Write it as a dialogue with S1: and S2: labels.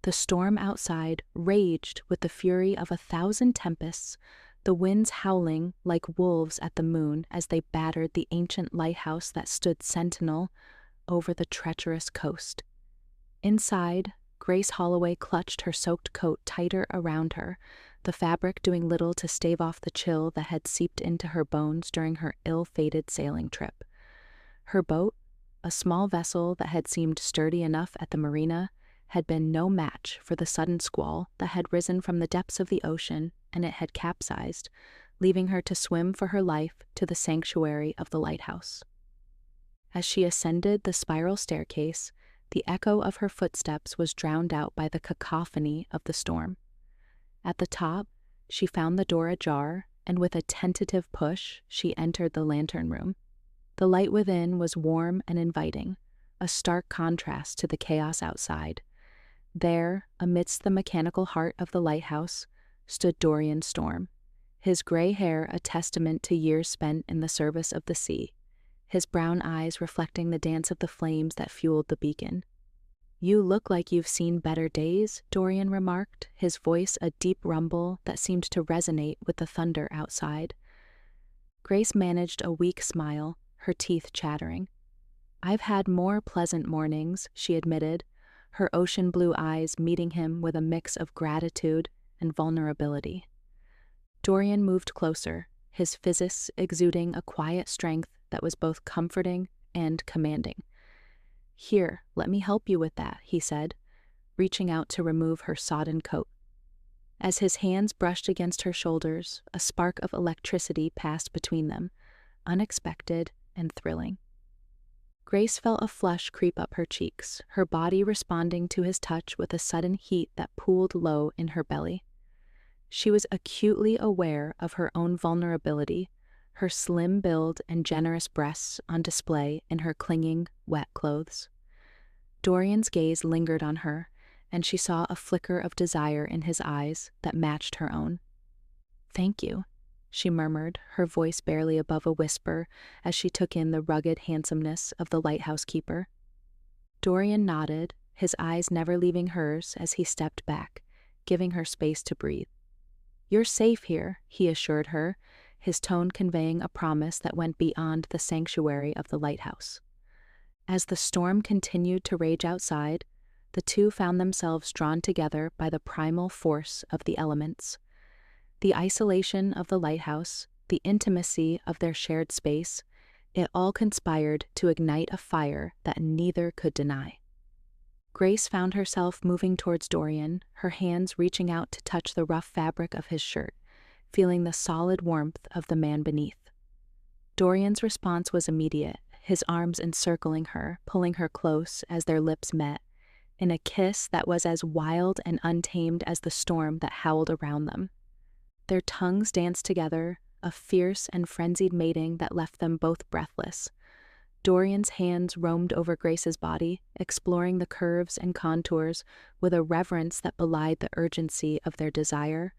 S1: The storm outside raged with the fury of 1,000 tempests, the winds howling like wolves at the moon as they battered the ancient lighthouse that stood sentinel over the treacherous coast. Inside, Grace Holloway clutched her soaked coat tighter around her, the fabric doing little to stave off the chill that had seeped into her bones during her ill-fated sailing trip. Her boat, a small vessel that had seemed sturdy enough at the marina, had been no match for the sudden squall that had risen from the depths of the ocean, and it had capsized, leaving her to swim for her life to the sanctuary of the lighthouse. As she ascended the spiral staircase, the echo of her footsteps was drowned out by the cacophony of the storm. At the top, she found the door ajar, and with a tentative push, she entered the lantern room. The light within was warm and inviting, a stark contrast to the chaos outside. There, amidst the mechanical heart of the lighthouse, stood Dorian Storm, his gray hair a testament to years spent in the service of the sea, his brown eyes reflecting the dance of the flames that fueled the beacon. "You look like you've seen better days," Dorian remarked, his voice a deep rumble that seemed to resonate with the thunder outside. Grace managed a weak smile, her teeth chattering. "I've had more pleasant mornings," she admitted, her ocean blue eyes meeting him with a mix of gratitude and vulnerability. Dorian moved closer, his physis exuding a quiet strength that was both comforting and commanding. "Here, let me help you with that," he said, reaching out to remove her sodden coat. As his hands brushed against her shoulders, a spark of electricity passed between them, unexpected and thrilling. Grace felt a flush creep up her cheeks, her body responding to his touch with a sudden heat that pooled low in her belly. She was acutely aware of her own vulnerability, her slim build and generous breasts on display in her clinging, wet clothes. Dorian's gaze lingered on her, and she saw a flicker of desire in his eyes that matched her own. "Thank you," she murmured, her voice barely above a whisper as she took in the rugged handsomeness of the lighthouse keeper. Dorian nodded, his eyes never leaving hers as he stepped back, giving her space to breathe. "You're safe here," he assured her, his tone conveying a promise that went beyond the sanctuary of the lighthouse. As the storm continued to rage outside, the two found themselves drawn together by the primal force of the elements. The isolation of the lighthouse, the intimacy of their shared space, it all conspired to ignite a fire that neither could deny. Grace found herself moving towards Dorian, her hands reaching out to touch the rough fabric of his shirt, feeling the solid warmth of the man beneath. Dorian's response was immediate, his arms encircling her, pulling her close as their lips met, in a kiss that was as wild and untamed as the storm that howled around them. Their tongues danced together, a fierce and frenzied mating that left them both breathless. Dorian's hands roamed over Grace's body, exploring the curves and contours with a reverence that belied the urgency of their desire,